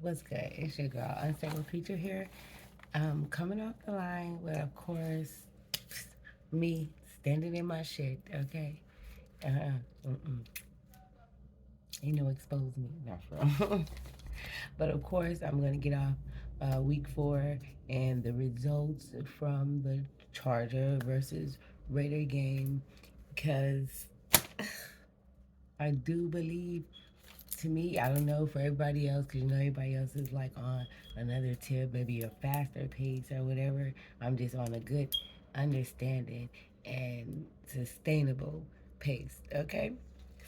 What's good? It's your girl, Unstable Creature here. Coming off the line with, of course, me standing in my shit, okay? Mm-mm. Ain't no expose me, not from. But of course, I'm going to get off week 4 and the results from the Charger versus Raider game because I do believe, to me, I don't know for everybody else, because you know everybody else is like on another tip, maybe a faster pace or whatever. I'm just on a good understanding and sustainable pace, okay?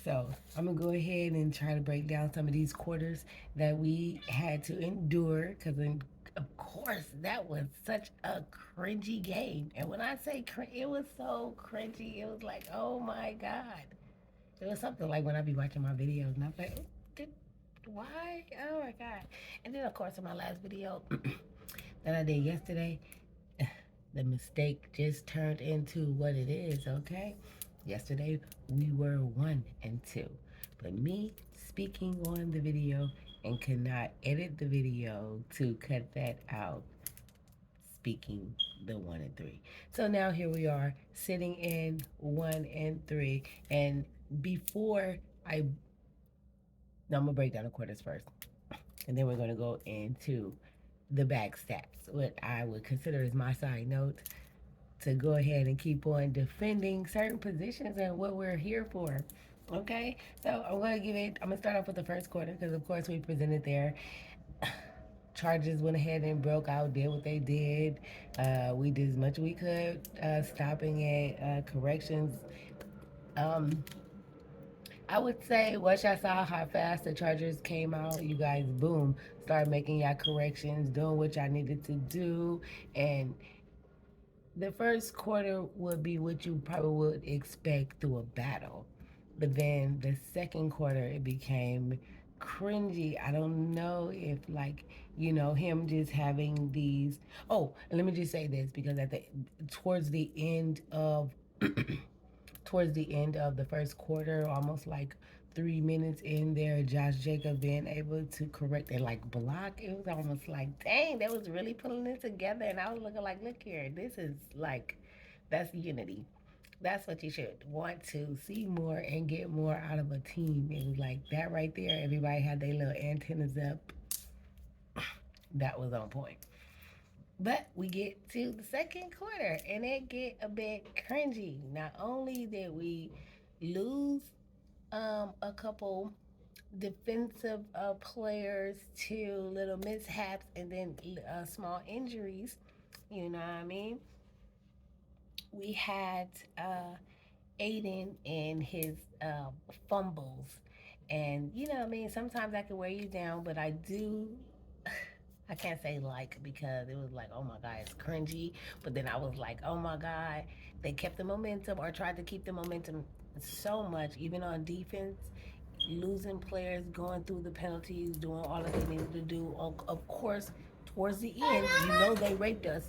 So I'm gonna go ahead and try to break down some of these quarters that we had to endure, because of course that was such a cringy game. And when I say it was so cringy, it was like, oh my god. It was something like when I be watching my videos and I'm like, did, why? Oh my God. And then, of course, in my last video that I did yesterday, the mistake just turned into what it is, okay? Yesterday, we were 1-2. But me speaking on the video and could not edit the video to cut that out, speaking the 1-3. So now here we are sitting in 1-3. And before I now I'm gonna break down the quarters first, and then we're gonna go into the back stats, what I would consider as my side note to go ahead and keep on defending certain positions and what we're here for. Okay, so I'm gonna start off with the first quarter because of course we presented there. Chargers went ahead and broke out, did what they did. We did as much as we could, stopping at corrections. Um, I would say once I saw how fast the Chargers came out, you guys, boom, started making your corrections, doing what y'all needed to do. And the first quarter would be what you probably would expect through a battle. But then the second quarter, it became cringy. I don't know if, like, him just having these. Oh, and let me just say this because towards the end of towards the end of the first quarter, almost like 3 minutes in there, Josh Jacob being able to correct and like block, it was almost like, dang, that was really pulling it together. And I was looking like, look here, this is like, that's unity. That's what you should want to see more and get more out of a team. It was like that right there. Everybody had their little antennas up. That was on point. But we get to the second quarter and it get a bit cringy. Not only did we lose a couple defensive players to little mishaps and then small injuries, you know what I mean? We had Aiden and his fumbles. And you know what I mean? Sometimes that can wear you down, but I do I can't say like because it was like, oh my God, it's cringy. But then I was like, oh my God, they kept the momentum or tried to keep the momentum so much, even on defense, losing players, going through the penalties, doing all that they needed to do. Of course, towards the end, they raped us.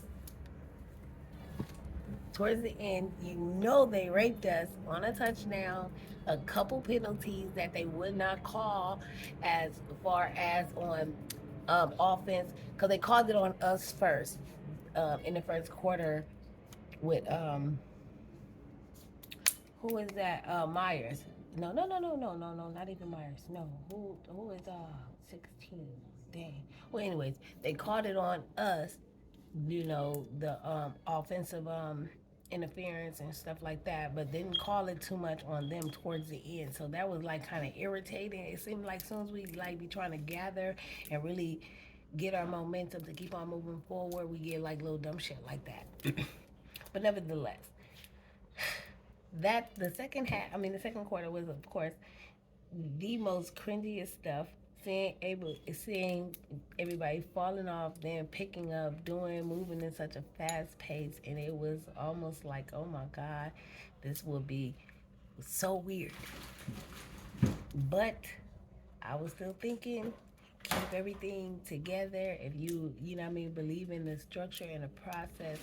Towards the end, they raped us on a touchdown, a couple penalties that they would not call as far as on offense because they called it on us first in the first quarter with who is that? Myers. No, no, no, no, no, no, no, not even Myers. No, who is 16? Dang. Well, anyways, they called it on us. The offensive interference and stuff like that, but didn't call it too much on them towards the end. So that was like kind of irritating. It seemed like as soon as we like be trying to gather and really get our momentum to keep on moving forward, we get like little dumb shit like that. But nevertheless, the second quarter was of course the most cringiest stuff. Seeing everybody falling off, then picking up, moving in such a fast pace, and it was almost like, oh my God, this will be so weird. But I was still thinking, keep everything together. If you know what I mean, believe in the structure and the process,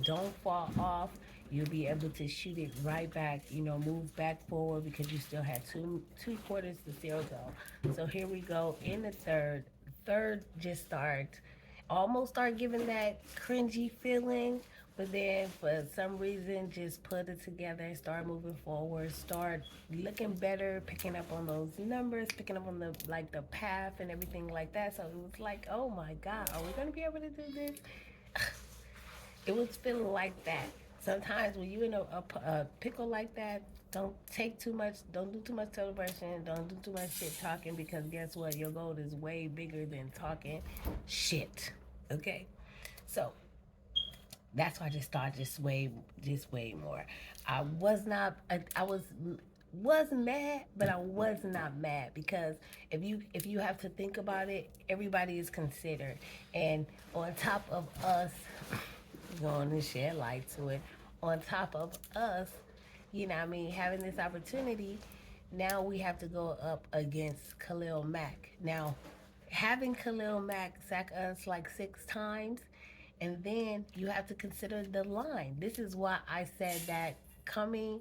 don't fall off. You'll be able to shoot it right back, move back forward because you still had two quarters to still go. So here we go in the third. third just start giving that cringy feeling, but then for some reason just put it together, start moving forward, start looking better, picking up on those numbers, picking up on the like the path and everything like that. So it was like, oh my god, are we gonna be able to do this? It was feeling like that. Sometimes when you in a pickle like that, don't do too much celebration, don't do too much shit talking, because guess what? Your goal is way bigger than talking shit. Okay? So that's why I just thought just way more. I was not, I was mad, but I was not mad, because if you have to think about it, everybody is considered, and on top of us going to shed light to it, on top of us, I mean, having this opportunity, now we have to go up against Khalil Mack. Now, having Khalil Mack sack us like 6 times, and then you have to consider the line. This is why I said that coming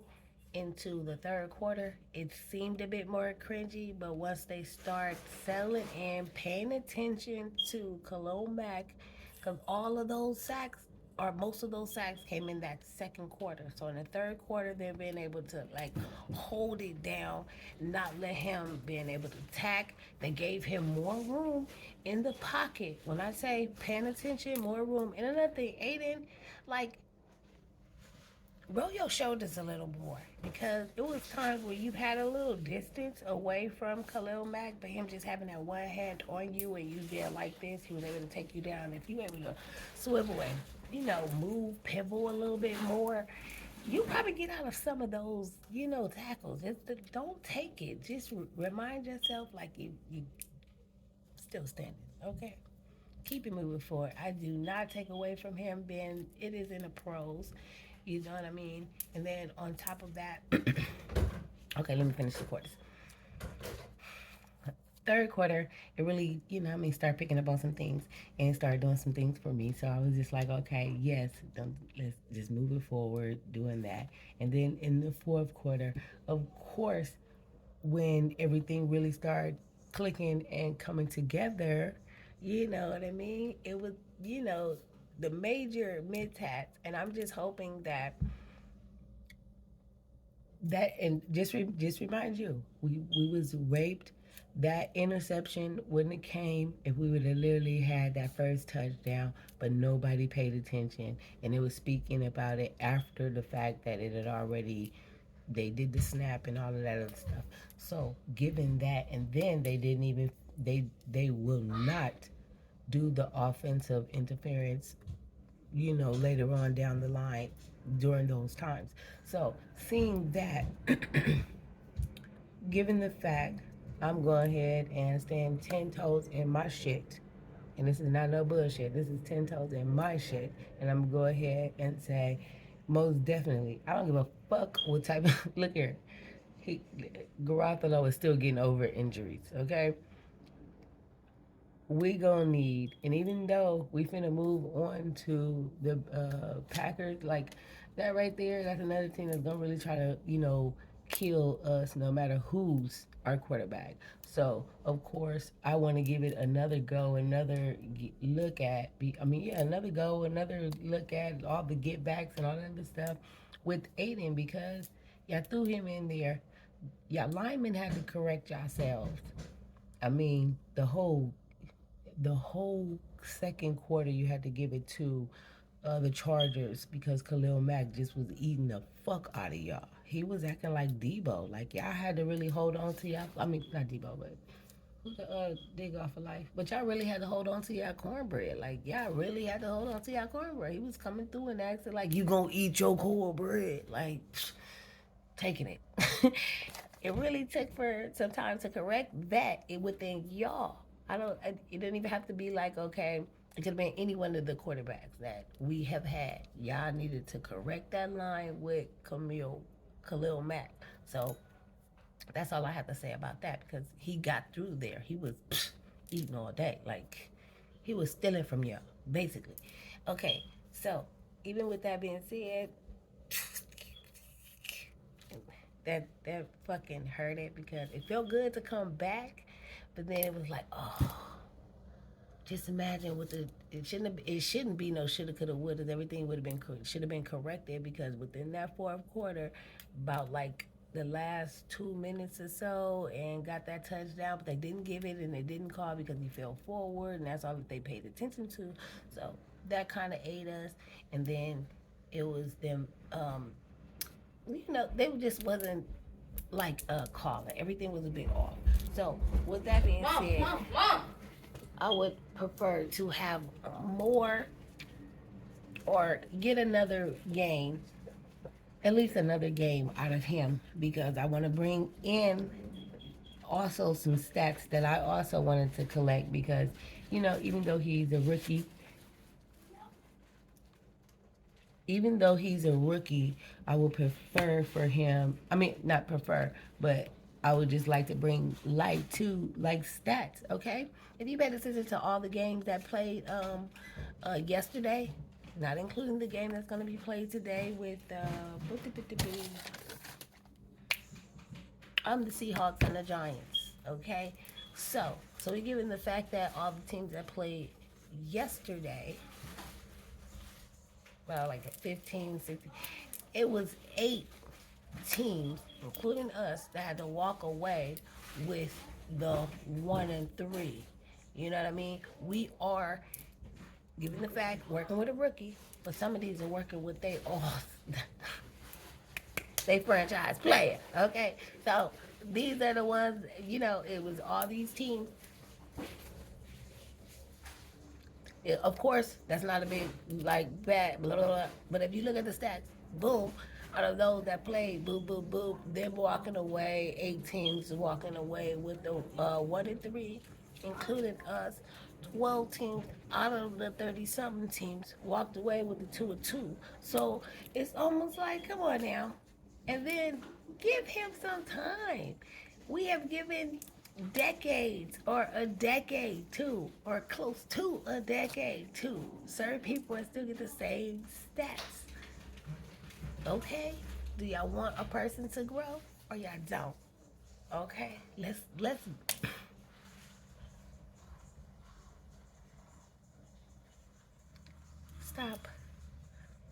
into the third quarter, it seemed a bit more cringy, but once they start settling and paying attention to Khalil Mack, because all of those sacks, or most of those sacks, came in that second quarter. So in the third quarter, they've been able to like hold it down, not let him being able to attack. They gave him more room in the pocket. When I say paying attention, more room. And another thing, Aiden, like, roll your shoulders a little more, because it was times where you had a little distance away from Khalil Mack, but him just having that one hand on you and you there like this, he was able to take you down. If you able to swivel and move, pivot a little bit more, you probably get out of some of those tackles. Just don't take it. Just remind yourself like you still standing. Okay. Keep it moving forward. I do not take away from him being it is in the pros. You know what I mean? And then on top of that, okay, let me finish the quarters. Third quarter, it really, start picking up on some things and start doing some things for me. So I was just like, okay, yes, let's just move it forward, doing that. And then in the fourth quarter, of course, when everything really started clicking and coming together, you know what I mean? It was, the major mishaps, and I'm just hoping that and just remind you, we was raped. That interception wouldn't have came if we would have literally had that first touchdown, but nobody paid attention, and it was speaking about it after the fact that it had already they did the snap and all of that other stuff. So given that, and then they didn't even they will not do the offensive interference, later on down the line during those times. So seeing that, given the fact, I'm going ahead and stand 10 toes in my shit. And this is not no bullshit. This is 10 toes in my shit. And I'm going to go ahead and say, most definitely, I don't give a fuck what type of. Look here. Garoppolo is still getting over injuries, okay? We gonna need, and even though we finna move on to the Packers, like that right there, that's another thing that's gonna really try to, kill us no matter who's our quarterback. So of course I want to give it another go, another look at. Another go, another look at all the get backs and all that other stuff with Aiden, because y'all threw him in there. Y'all linemen had to correct yourselves. I mean, the whole second quarter you had to give it to the Chargers, because Khalil Mack just was eating the fuck out of y'all. He was acting like Debo. Like, y'all had to really hold on to y'all. I mean, not Debo, but who's the dig off of life? But y'all really had to hold on to y'all cornbread. Like, y'all really had to hold on to y'all cornbread. He was coming through and acting like, you gonna eat your cornbread. Like, taking it. It really took for some time to correct that within y'all. It didn't even have to be like, okay, it could have been any one of the quarterbacks that we have had. Y'all needed to correct that line with Khalil Mack. So that's all I have to say about that, because he got through there. He was eating all day. Like, he was stealing from y'all, basically. Okay, so even with that being said, that fucking hurt it, because it felt good to come back, but then it was like, oh, Just imagine what it shouldn't be no shoulda, coulda, woulda. Everything would have been should have been corrected because within that fourth quarter, about like the last 2 minutes or so, and got that touchdown, but they didn't give it and they didn't call because he fell forward, and that's all that they paid attention to. So that kind of ate us, and then it was them. They just wasn't like a caller. Everything was a bit off. So with that being said, I would prefer to have more or get another game, at least another game out of him because I want to bring in also some stats that I also wanted to collect because, even though he's a rookie, I would prefer for him. I mean, not prefer, but I would just like to bring light to like stats. Okay, if you paid attention to all the games that played yesterday, not including the game that's going to be played today with the Seahawks and the Giants. Okay, so we given the fact that all the teams that played yesterday, well, like 15, 16. It was 8 teams, including us, that had to walk away with the 1-3. You know what I mean? We are, given the fact, working with a rookie, but some of these are working with they franchise player. Okay, so these are the ones. It was all these teams. Of course, that's not a big like bad blah blah blah. But if you look at the stats, boom, out of those that played, boom, boom, boom, they're walking away. 8 teams walking away with the 1-3, including us. 12 teams out of the 30-something teams walked away with the 2-2. So it's almost like, come on now, and then give him some time. We have given decades or a decade too, or close to a decade too. Certain people and still get the same stats. Okay? Do y'all want a person to grow or y'all don't? Okay? Let's stop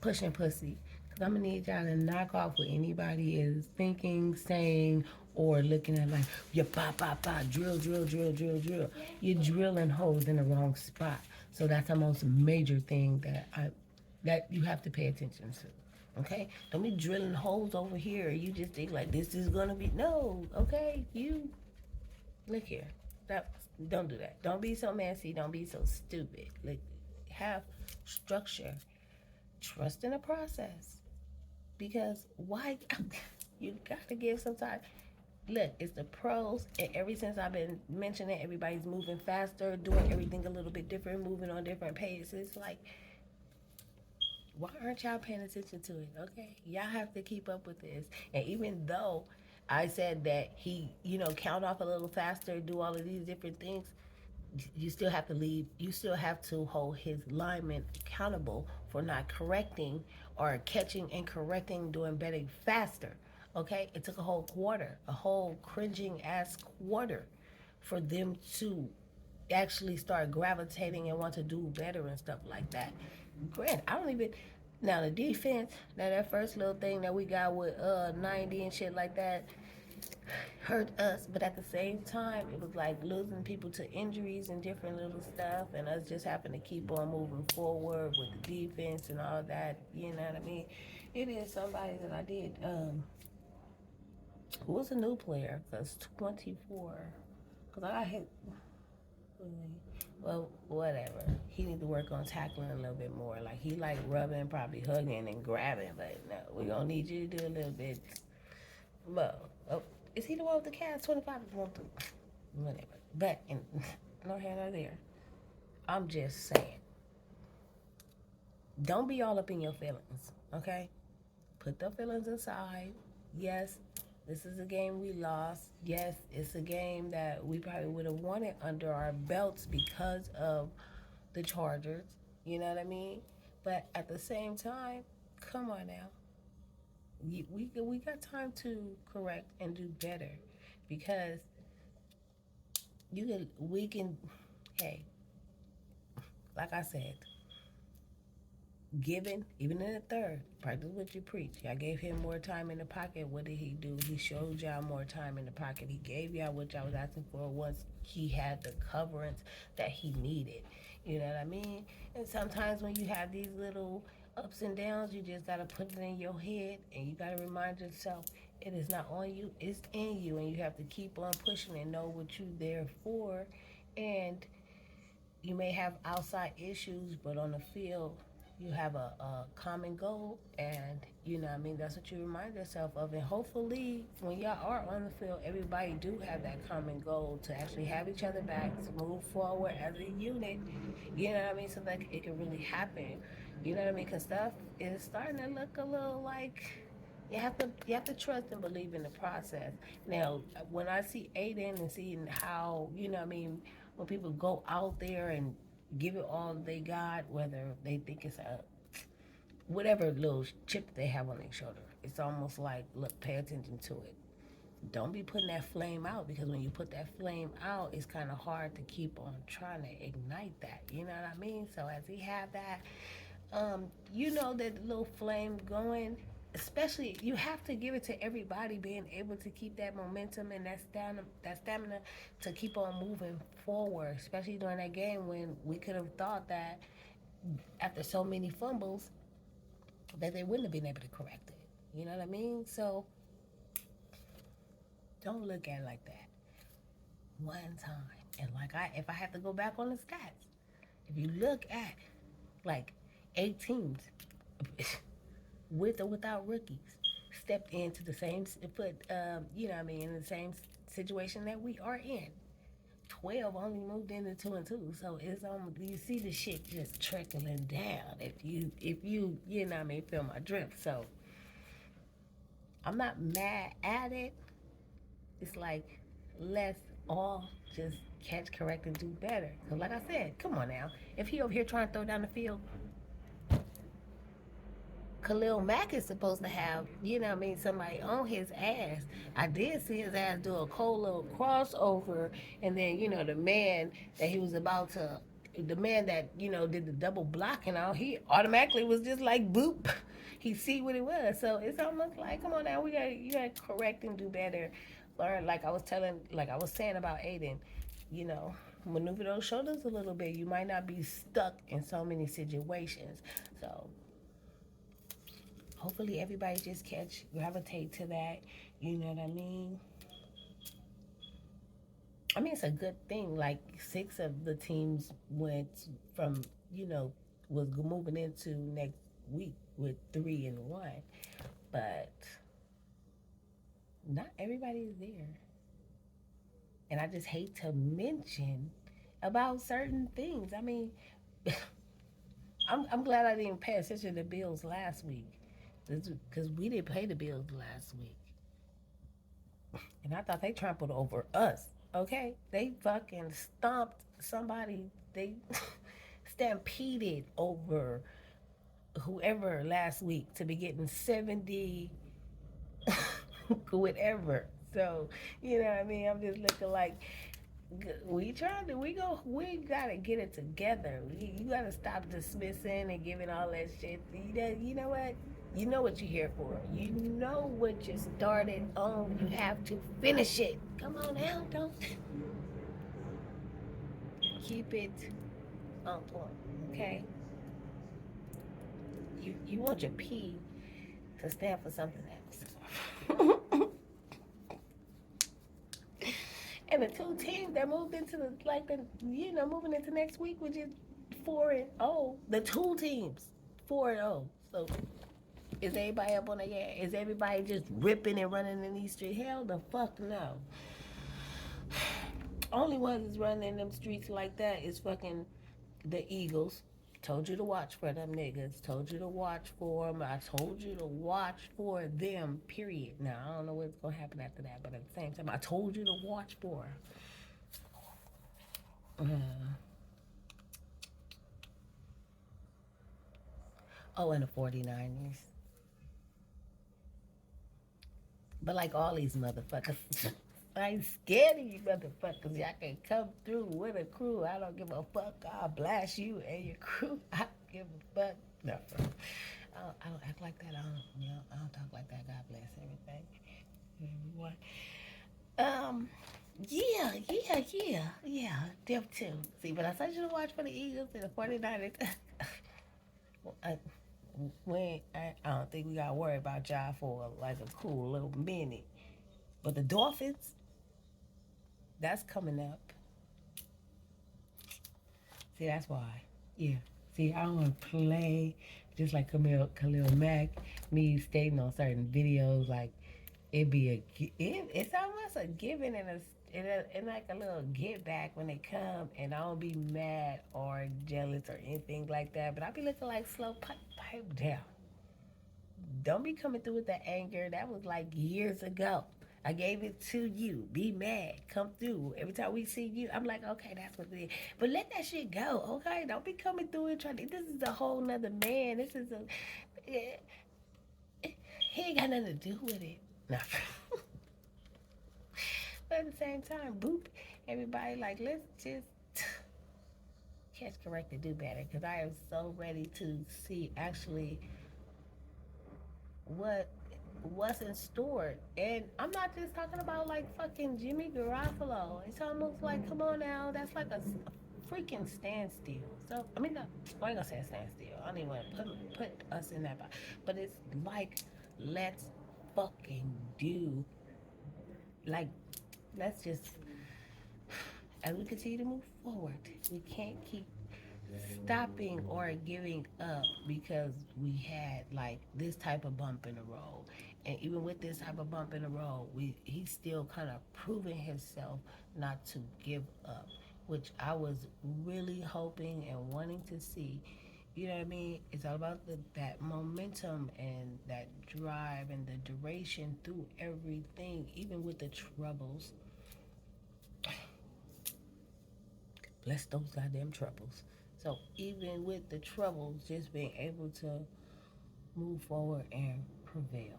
pushing pussy. Cause I'm gonna need y'all to knock off what anybody is thinking, saying, or looking at like, you pop, pop, pop, drill, drill, drill, drill, drill. You're drilling holes in the wrong spot. So that's the most major thing that you have to pay attention to. Okay? Don't be drilling holes over here. You just think like this is gonna be no, okay? You look here. Don't do that. Don't be so messy. Don't be so stupid. Like, have structure. Trust in the process. Because why? You got to give some time. Look, it's the pros, and ever since I've been mentioning, everybody's moving faster, doing everything a little bit different, moving on different paces. Like, why aren't y'all paying attention to it? Okay, y'all have to keep up with this. And even though I said that he, count off a little faster, do all of these different things, you still have to leave. You still have to hold his lineman accountable for not correcting or catching and correcting, doing better faster. Okay, it took a whole quarter, a whole cringing ass quarter, for them to actually start gravitating and want to do better and stuff like that. Grant, I don't even. Now the defense, now that first little thing that we got with 90 and shit like that, hurt us, but at the same time, it was like losing people to injuries and different little stuff, and us just having to keep on moving forward with the defense and all that. You know what I mean? It is somebody that I did. Who was a new player? Cause 24. Cause I got hit. Well, whatever. He need to work on tackling a little bit more. Like he like rubbing, probably hugging and grabbing, but no, we gonna need you to do a little bit. Well, oh, is he the one with the cast? 25 is one through. Whatever. But no here nor there. I'm just saying. Don't be all up in your feelings, okay? Put the feelings aside. Yes, this is a game we lost. Yes, it's a game that we probably would have wanted under our belts because of the Chargers. You know what I mean? But at the same time, come on now. We got time to correct and do better, because we can. Hey, like I said, giving, even in the third, practice what you preach. Y'all gave him more time in the pocket. What did he do? He showed y'all more time in the pocket. He gave y'all what y'all was asking for once he had the coverance that he needed. You know what I mean? And sometimes when you have these little ups and downs, you just gotta put it in your head and you gotta remind yourself it is not on you, it's in you, and you have to keep on pushing and know what you're there for. And you may have outside issues, but on the field, you have a common goal, and you know what I mean, that's what you remind yourself of. And hopefully when y'all are on the field, everybody do have that common goal to actually have each other backs, move forward as a unit, you know what I mean, so that it can really happen, you know what I mean, because stuff is starting to look a little like you have to trust and believe in the process. Now, when I see Aiden and seeing how, you know what I mean, when people go out there and give it all they got, whether they think it's a whatever little chip they have on their shoulder, it's almost like, look, pay attention to it. Don't be putting that flame out, because when you put that flame out, it's kind of hard to keep on trying to ignite that. You know what I mean? So as he have that, you know, that little flame going, especially you have to give it to everybody, being able to keep that momentum and that stamina to keep on moving forward, especially during that game when we could have thought that after so many fumbles that they wouldn't have been able to correct it. You know what I mean? So don't look at it like that. One time. And if I have to go back on the stats, if you look at like 8 teams with or without rookies stepped into the same foot, you know what I mean, in the same situation that we are in. 12 only moved into 2-2, so it's you see the shit just trickling down. If you you know what I mean, feel my drift. So I'm not mad at it. It's like, let's all just catch, correct, and do better. Cause like I said, come on now, if he over here trying to throw down the field, Khalil Mack is supposed to have, you know what I mean, somebody on his ass. I did see his ass do a cold little crossover, and then, you know, the man that, you know, did the double block and all, he automatically was just like, boop. He see what it was. So it's almost like, come on now, you gotta correct and do better. Learn, like I was saying about Aiden, you know, maneuver those shoulders a little bit. You might not be stuck in so many situations. So hopefully everybody just gravitate to that. You know what I mean? I mean, it's a good thing. Like 6 of the teams went from, you know, was moving into next week with 3-1, but not everybody is there. And I just hate to mention about certain things. I mean, I'm glad I didn't pay attention to the Bills last week, because we didn't pay the Bills last week. And I thought they trampled over us. Okay, they fucking stomped somebody. They stampeded over whoever last week to be getting 70 whatever. So, you know what I mean? I'm just looking like, we gotta get it together. You gotta stop dismissing and giving all that shit. You know what? You know what you're here for. You know what you started on. You have to finish it. Come on now, don't keep it on point. Okay? You want your P to stand for something else. And the 2 teams that moved into moving into next week, which is 4-0. The 2 teams 4-0. So is everybody up on the gas? Is everybody just ripping and running in these streets? Hell the fuck no. Only ones that's running in them streets like that is fucking the Eagles. Told you to watch for them niggas. Told you to watch for them. I told you to watch for them, period. Now, I don't know what's going to happen after that, but at the same time, I told you to watch for them. Oh, and the 49ers. But like all these motherfuckers, I ain't scared of you motherfuckers. Y'all can come through with a crew. I don't give a fuck. I'll blast you and your crew. I don't give a fuck. No, I don't act like that. I don't talk like that. God bless everything. Everyone. Um, yeah. Them too. See, but I said you to watch for the Eagles and the 49ers. I, I don't think we got to worry about y'all for like a cool little minute. But the Dolphins, that's coming up. See, that's why. Yeah. See, I don't want to play just like Khalil Mack, me stating on certain videos like it's almost a giving and like a little get back when they come, and I don't be mad or jealous or anything like that. But I be looking like slow pipe down. Don't be coming through with that anger. That was like years ago. I gave it to you. Be mad. Come through. Every time we see you, I'm like, okay, that's what it is. But let that shit go, okay? Don't be coming through and trying to. This is a whole nother man. This is a. eh, He ain't got nothing to do with it. No. But at the same time, boop. Everybody, like, let's just catch, correct, and do better. Because I am so ready to see actually what what's in store. And I'm not just talking about like fucking Jimmy Garoppolo. It's almost like, come on now, that's like a freaking standstill. So I mean, no, I ain't gonna say a standstill. I don't even want to put us in that box. But it's like, let's fucking do like let's just as we continue to move forward, we can't keep stopping or giving up because we had like this type of bump in the road. And even with this type of bump in the road, he's still kind of proving himself not to give up, which I was really hoping and wanting to see. You know what I mean? It's all about that momentum and that drive and the duration through everything, even with the troubles. Bless those goddamn troubles. So even with the troubles, just being able to move forward and prevail.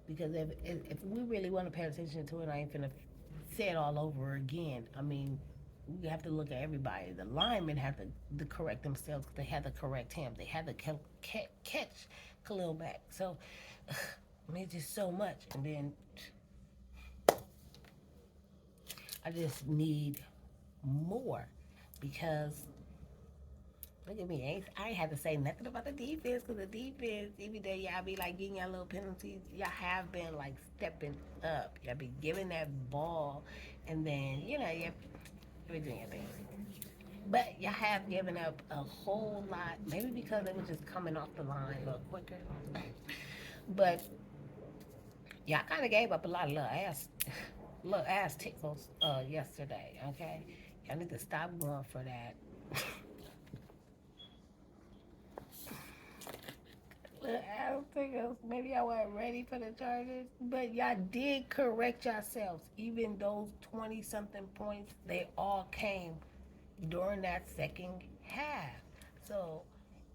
Because if we really want to pay attention to it, I ain't finna say it all over again. I mean, we have to look at everybody. The linemen have to correct themselves because they had to correct him. They had to catch Khalil back. So, I mean, just so much. And then I just need more because look at me. I ain't had to say nothing about the defense because the defense, even though y'all be like getting y'all little penalties, y'all have been like stepping up. Y'all be giving that ball, and then you be doing your thing. But y'all have given up a whole lot, maybe because it was just coming off the line a little quicker. But y'all kind of gave up a lot of little ass tickles yesterday. Okay, y'all need to stop going for that. I don't think maybe I wasn't ready for the Chargers, but y'all did correct yourselves. Even those 20 something points, they all came during that second half. So,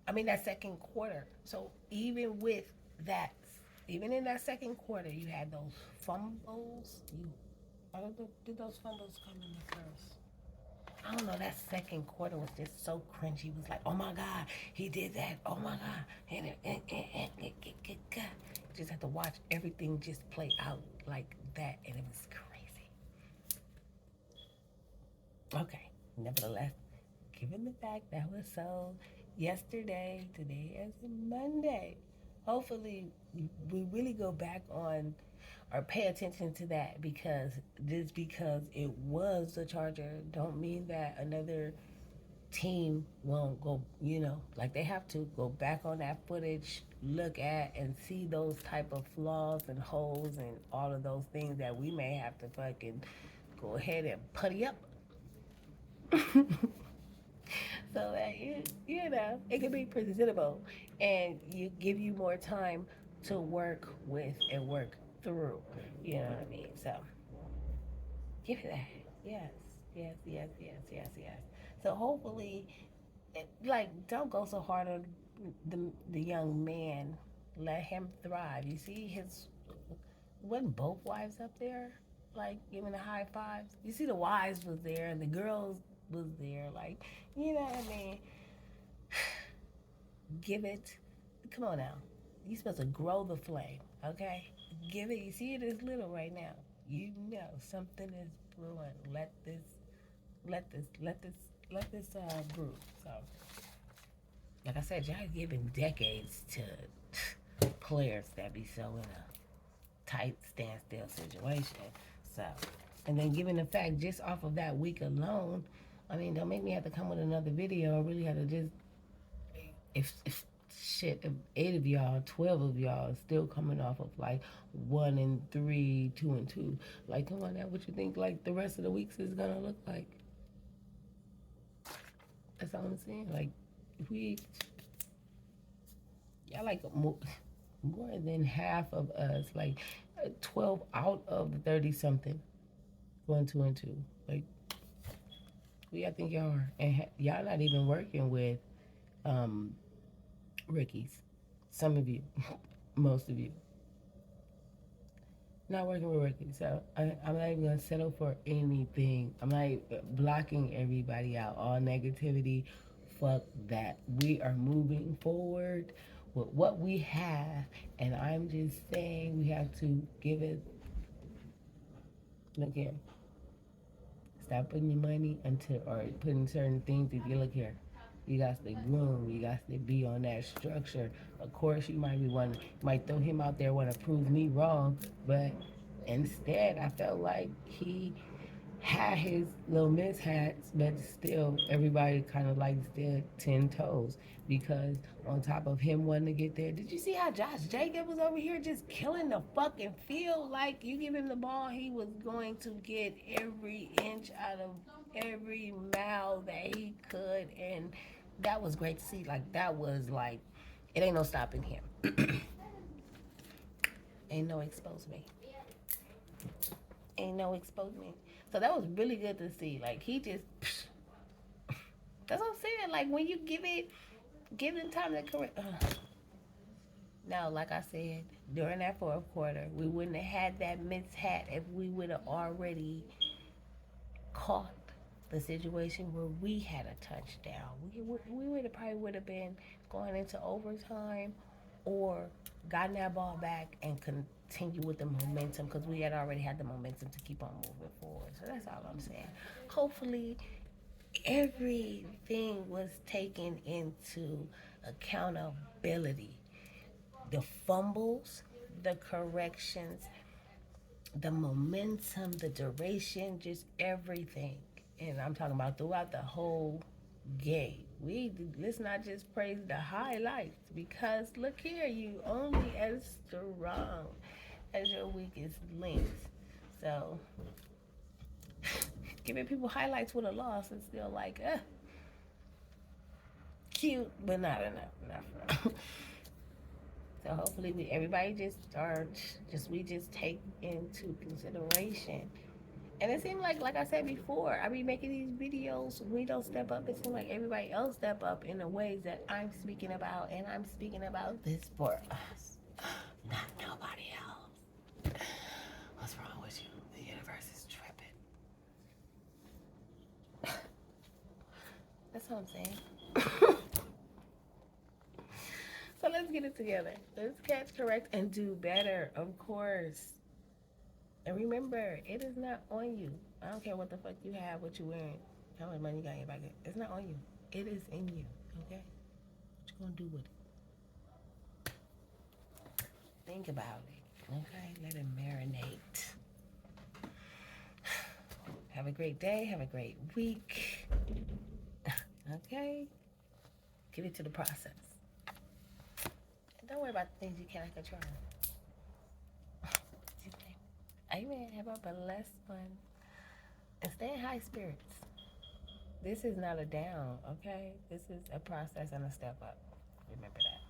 I mean, that second quarter. So, even with that, even in that second quarter, you had those fumbles. I don't know, did those fumbles come in the first? I don't know. That second quarter was just so cringy. It was like, oh my god, he did that. Oh my god, just had to watch everything just play out like that, and it was crazy. Okay, nevertheless, given the fact that was so yesterday, today is Monday. Hopefully, we really go back on or pay attention to that because it was the Charger don't mean that another team won't go, like they have to go back on that footage, look at and see those type of flaws and holes and all of those things that we may have to fucking go ahead and putty up. So that it can be presentable and you give you more time to work with and work through. You know what I mean? So give it that. Yes, yes. So hopefully, like, don't go so hard on the young man. Let him thrive. You see his wasn't both wives up there, like giving the high fives? You see, the wives was there and the girls was there, like, you know what I mean? Give it. Come on now. You're supposed to grow the flame, okay? Give it. You see it is little right now. You know something is brewing. Let this brew. So, like I said, y'all giving decades to players that be so in a tight standstill situation. So, and then given the fact just off of that week alone, I mean, don't make me have to come with another video. I really had to just if shit, if 8 of y'all, 12 of y'all is still coming off of like 1-3, 2-2, like come on now, what you think like the rest of the weeks is gonna look like? That's all I'm saying. Like if we y'all like more than half of us, like 12 out of the 30 something, 1-2-2. Like we I think y'all are, and y'all not even working with rookies. Some of you, most of you, not working with rookies. So I'm not even gonna settle for anything. I'm not blocking everybody out. All negativity, fuck that. We are moving forward with what we have, and I'm just saying we have to give it. Look here. Stop putting your money into or putting certain things. If you look here, you got to groom. You got to be on that structure. Of course, you might be one. Might throw him out there, want to prove me wrong, but instead, I felt like he had his little mishaps, but still, everybody kind of like still 10 toes because on top of him wanting to get there, did you see how Josh Jacobs was over here just killing the fucking field? Like you give him the ball, he was going to get every inch out of every mile that he could, and that was great to see. Like that was like, it ain't no stopping him. Ain't no expose me. Ain't no expose me. So that was really good to see. Like he just, that's what I'm saying. Like when you give them time to correct. Now, like I said, during that fourth quarter, we wouldn't have had that mishap if we would have already caught the situation where we had a touchdown. We would have probably would have been going into overtime or gotten that ball back and continue with the momentum because we had already had the momentum to keep on moving forward. So that's all I'm saying. Hopefully, everything was taken into accountability. The fumbles, the corrections, the momentum, the duration, just everything. And I'm talking about throughout the whole game. Let's not just praise the highlights because look here, you only as strong as your weakest links. So giving people highlights with a loss is still like, cute, but not enough. So hopefully everybody we just take into consideration. And it seems like I said before, I be making these videos. We don't step up. It seems like everybody else step up in the ways that I'm speaking about, and I'm speaking about this for us, not nobody else. What's wrong with you? The universe is tripping. That's what I'm saying. So let's get it together. Let's catch, correct, and do better, of course. And remember, it is not on you. I don't care what the fuck you have, what you wearing, how much money you got in your pocket. It's not on you. It is in you, okay? What you gonna do with it? Think about it, okay? Let it marinate. Have a great day. Have a great week. Okay? Get into the process. And don't worry about the things you cannot control. Amen. Have a blessed one. And stay in high spirits. This is not a down, okay? This is a process and a step up. Remember that.